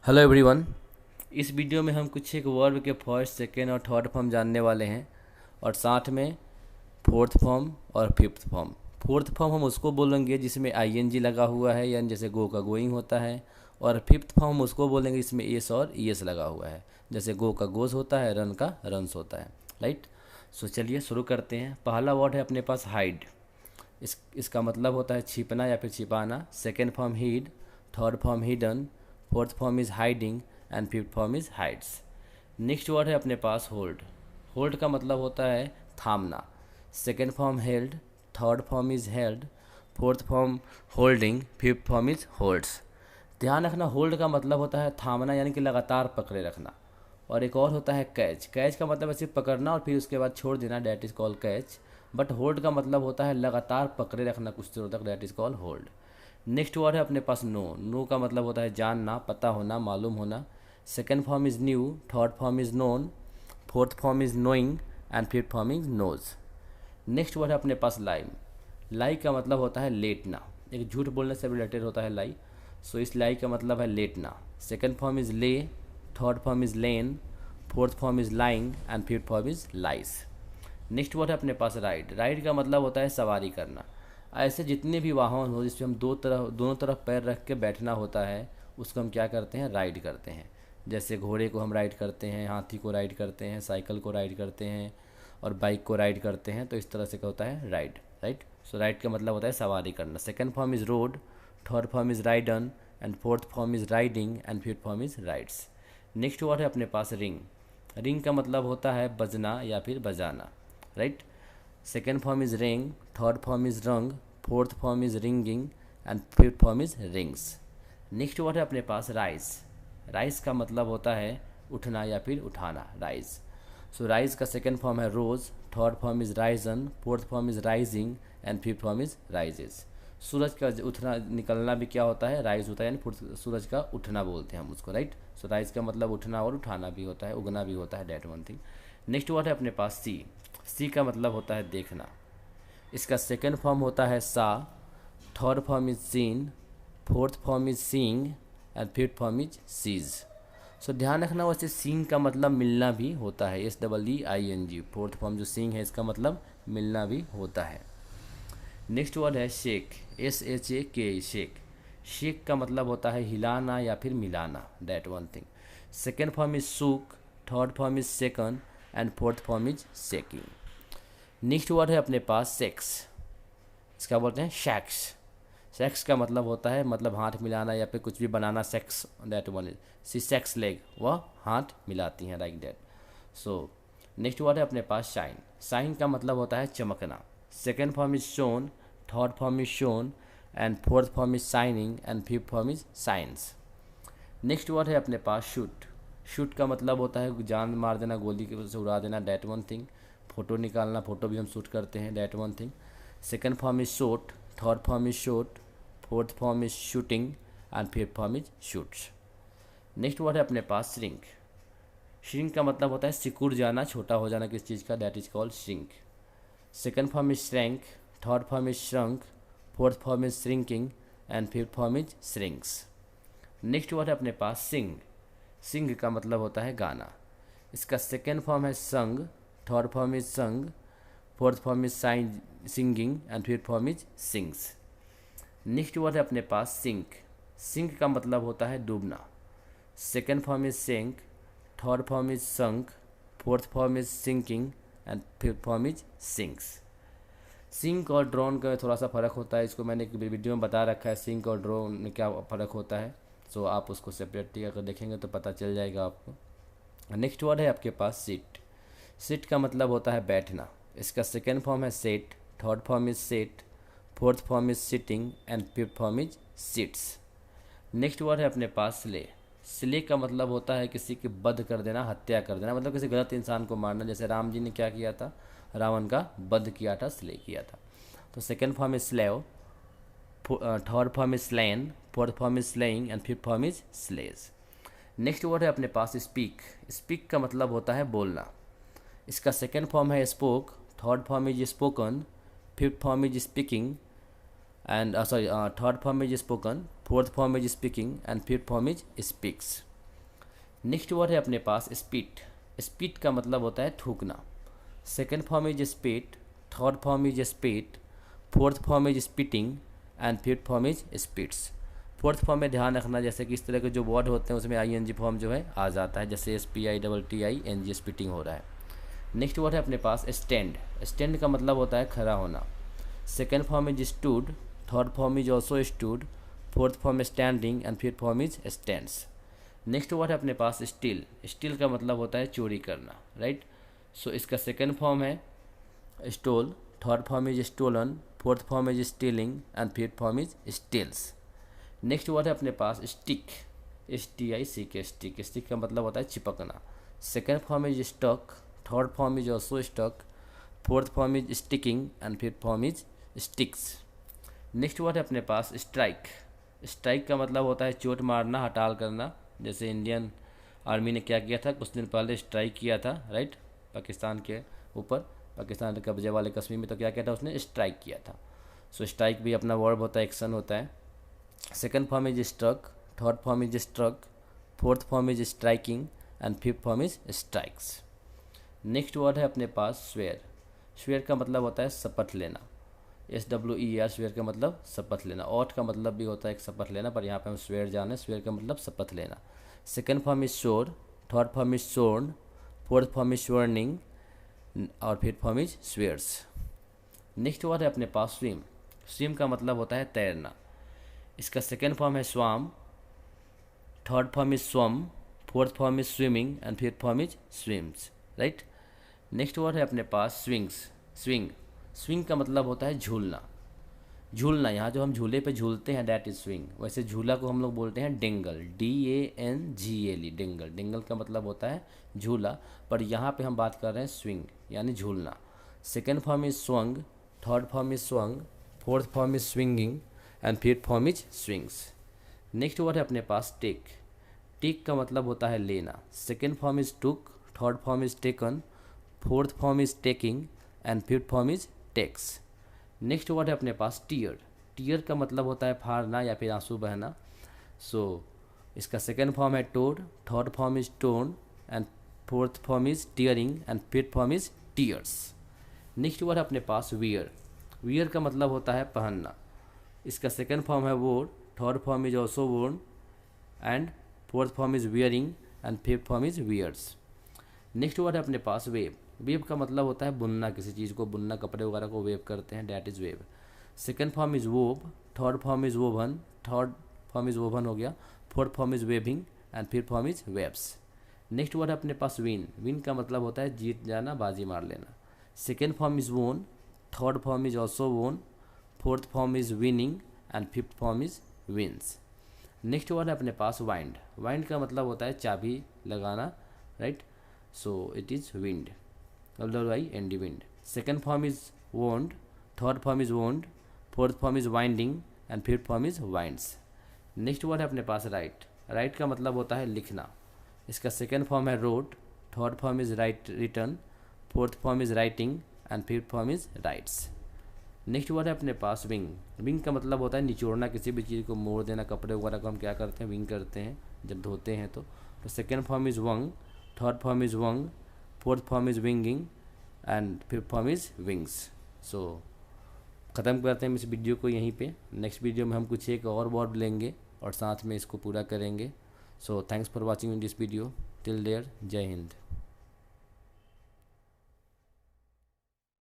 Hello everyone. इस video में हम कुछ एक वर्ब के फर्स्ट सेकेंड और थर्ड फॉर्म जानने वाले हैं और साथ में फोर्थ फॉर्म और फिफ्थ फॉर्म। फोर्थ फॉर्म हम उसको बोलेंगे जिसमें आईएनजी लगा हुआ है, यानी जैसे गो का गोइंग होता है। और फिफ्थ फॉर्म उसको बोलेंगे जिसमें एस और ईएस लगा हुआ है, जैसे गो का गोस होता है, रन का रन्स होता है। राइट। सो चलिए शुरू करते हैं। पहला वर्ड है अपने पास हाइड। इसका मतलब होता है छिपना या फिर छिपाना। Second form hid, third form hidden, fourth form is hiding and fifth form is hides. Next word है अपने पास होल्ड। होल्ड का मतलब होता है थामना। Second form held, third form is held, fourth form holding, fifth form is holds. ध्यान रखना, hold का मतलब होता है थामना यानी कि लगातार पकड़े रखना। और एक और होता है कैच। कैच का मतलब है सिर्फ पकड़ना और फिर उसके बाद छोड़ देना, that is called catch. But hold का मतलब होता है लगातार पकड़े रखना कुछ देर तक, that is called hold. Next word है अपने पास नो। नो का मतलब होता है जानना, पता होना, मालूम होना। Second form is knew, third form is known, fourth form is knowing and fifth form is knows. Next word है अपने पास लाई। लाई का मतलब होता है लेटना। एक झूठ बोलने से रिलेटेड होता है लाई। सो इस लाई का मतलब है लेटना। Second form is lay, third form is lain, fourth form is lying and fifth form is lies. Next word है अपने पास राइड। राइड का मतलब होता है सवारी करना। ऐसे जितने भी वाहन हो जिसमें हम दोनों तरफ पैर रख के बैठना होता है, उसको हम क्या करते हैं, राइड करते हैं। जैसे घोड़े को हम राइड करते हैं, हाथी को राइड करते हैं, साइकिल को राइड करते हैं और बाइक को राइड करते हैं। तो इस तरह से क्या होता है, राइड। राइट। सो राइड का मतलब होता है सवारी करना। Second form is road, third form is ridden and fourth form is riding and fifth form is rides. Next word है अपने पास रिंग। रिंग का मतलब होता है बजना या फिर बजाना। Right. Second form is ring, third form is rang, fourth form is ringing and fifth form is rings. Next word है अपने पास राइज। राइज का मतलब होता है उठना या फिर उठाना, राइज। सो राइज का सेकेंड फॉर्म है rose, third form is risen, fourth form is rising and fifth form is rises. सूरज का उठना निकलना भी क्या होता है, राइज होता है, यानी सूरज का उठना बोलते हैं हम उसको। राइट। सो राइज का मतलब उठना और उठाना भी होता है, उगना भी होता है, that one thing. Next word है अपने पास सी। सी का मतलब होता है देखना। इसका सेकेंड फॉर्म होता है सा, third form is seen, fourth form is seeing and fifth form is sees. So ध्यान रखना, वैसे सीइंग का मतलब मिलना भी होता है, SEEING। फोर्थ फॉर्म जो सीइंग है इसका मतलब मिलना भी होता है। नेक्स्ट वर्ड है शेक, SHAK, शेक। शेक का मतलब होता है हिलाना या फिर मिलाना, that one thing. Second form is shook, third form is shaken and fourth form is shaking. Next word है अपने पास सेक्स। इसका बोलते हैं शैक्स। सेक्स का मतलब होता है मतलब हाथ मिलाना या फिर कुछ भी बनाना, sex, that one is see sex leg, वह हाथ मिलाती हैं, like that. So next word है अपने पास शाइन। शाइन का मतलब होता है चमकना। Second form is shone, third form is shone and fourth form is shining and fifth form is shines. Next word है अपने पास शूट। शूट का मतलब होता है जान मार देना, गोली से उड़ा देना, डैट वन थिंग। फोटो निकालना, फोटो भी हम शूट करते हैं, that one thing. Second form is shot, third form is shot, fourth form is shooting and fifth form is shoots. Next word है अपने पास श्रिंक। श्रिंक का मतलब होता है सिकुड़ जाना, छोटा हो जाना किस चीज़ का, that is called shrink. Second form is shrank, third form is shrunk, fourth form is shrinking and fifth form is shrinks. Next word है अपने पास सिंग। सिंग का मतलब होता है गाना। इसका सेकेंड फॉर्म है sang, third form is sung, fourth form is singing and fifth form is sings. Next word है अपने पास सिंक। सिंक का मतलब होता है डूबना। Second form is sink, third form is sunk, fourth form is sinking and fifth form is sinks. Sink और drown का थोड़ा सा फ़र्क होता है, इसको मैंने एक वीडियो में बता रखा है, सिंक और ड्रोन में क्या फ़र्क होता है। सो आप उसको सेपरेटली अगर देखेंगे तो पता चल जाएगा आपको। नेक्स्ट वर्ड है आपके पास सीट। सीट का मतलब होता है बैठना। इसका सेकेंड फॉर्म है set, third form is set, fourth form is sitting and fifth form is seats. Next word है अपने पास स्ले। स्ले का मतलब होता है किसी की वध कर देना, हत्या कर देना, मतलब किसी गलत इंसान को मारना। जैसे राम जी ने क्या किया था, रावण का वध किया था, स्ले किया था। तो second form is slew, third form is slain, fourth form is slaying and fifth form is slays. Next word है अपने पास स्पीक। स्पीक का मतलब होता है बोलना। इसका सेकेंड फॉर्म है spoke, third form is spoken, fifth form is speaking and third form is spoken, fourth form is speaking and fifth form is speaks. Next word है अपने पास स्पीट। स्पीट का मतलब होता है थूकना। Second form is spit, third form is spit, fourth form is spitting and fifth form is spits. Fourth form में ध्यान रखना, जैसे कि इस तरह के जो वर्ड होते हैं उसमें ING फॉर्म जो है आ जाता है, जैसे SPITTING स्पीटिंग हो रहा है। नेक्स्ट वर्ड है अपने पास स्टैंड। स्टैंड का मतलब होता है खड़ा होना। Second form is stood, third form is also stood, fourth form standing and fifth form is stands. Next word है अपने पास स्टील। स्टील का मतलब होता है चोरी करना, राइट। सो इसका सेकेंड फॉर्म है stole, third form is stolen, fourth form is stealing and fifth form is steals. Next word है अपने पास स्टिक। STICK stick. स्टिक का मतलब होता है चिपकना। Second form is stuck, third form is also stuck, fourth form is sticking and fifth form is sticks. Next word है अपने पास स्ट्राइक। स्ट्राइक का मतलब होता है चोट मारना, हड़ताल करना। जैसे इंडियन आर्मी ने क्या किया था, कुछ दिन पहले स्ट्राइक किया था, राइट, पाकिस्तान के ऊपर, पाकिस्तान के कब्जे वाले कश्मीर में, तो क्या किया था उसने, स्ट्राइक किया था। सो स्ट्राइक भी अपना वर्ब होता है, एक्शन होता है। Second form is struck, third form is struck, fourth form is striking and fifth form is strikes. Next word है अपने पास स्वेयर। स्वेयर का मतलब होता है शपथ लेना। SWER स्वेयर का मतलब शपथ लेना। ऑथ का मतलब भी होता है एक शपथ लेना, पर यहाँ पे हम स्वेयर जाने, स्वेयर का मतलब शपथ लेना। Second form is swore, third form is sworn, fourth form is swearing और fifth form is swears. Next word है अपने पास स्विम। स्विम का मतलब होता है तैरना। इसका सेकेंड फॉर्म है swam, third form is swum, fourth form is swimming and fifth form is swims, right. Next word है अपने पास स्विंग्स। स्विंग। स्विंग का मतलब होता है झूलना। झूलना, यहाँ जो हम झूले पे झूलते हैं दैट इज स्विंग। वैसे झूला को हम लोग बोलते हैं डेंगल, DANGLE, डेंगल। डेंगल का मतलब होता है झूला, पर यहाँ पे हम बात कर रहे हैं स्विंग यानी झूलना। Second form is swung, third form is swung, fourth form is swinging and fifth form is swings. Next word है अपने पास टेक। टेक का मतलब होता है लेना। Second form is took, third form is taken, fourth form is taking and fifth form is takes. Next word है अपने पास tier. Tier का मतलब होता है फाड़ना या फिर आंसू बहना। सो इसका सेकेंड फॉर्म है tore, third form is torn and fourth form is tearing and fifth form is tears. Next word है अपने पास वियर। वियर का मतलब होता है पहनना। इसका सेकेंड फॉर्म है wore, third form is also worn and fourth form is wearing and fifth form is wears. Next word है अपने पास वेव। वेव का मतलब होता है बुनना, किसी चीज़ को बुनना, कपड़े वगैरह को वेव करते हैं, that is wave. Second form is wove, third form is woven, third form is woven हो गया, fourth form is waving and fifth form is waves. Next word है अपने पास विन। विन का मतलब होता है जीत जाना, बाजी मार लेना। सेकेंड फॉर्म इज वोन, थर्ड फॉर्म इज ऑल्सो वोन, fourth form is winning and fifth form is wins. Next word है अपने पास वाइंड। वाइंड का मतलब होता है चाबी लगाना, right. So it is wind, WIND, wind. Second form is wound, third form is wound, fourth form is winding and fifth form is winds. Next word है अपने पास राइट। राइट का मतलब होता है लिखना। इसका सेकेंड फॉर्म है wrote, third form is written, fourth form is writing and fifth form is writes. Next word है अपने पास विंग। विंग का मतलब होता है निचोड़ना, किसी भी चीज़ को मोड़ देना। कपड़े वगैरह को हम क्या करते हैं, विंग करते हैं जब धोते हैं तो second form is wrung, third form is wrung, fourth form is wringing and fifth form is wrings. So ख़त्म करते हैं इस वीडियो को यहीं पे। नेक्स्ट वीडियो में हम कुछ एक और वर्ड लेंगे और साथ में इसको पूरा करेंगे। So thanks for watching in this video. Till there, जय हिंद।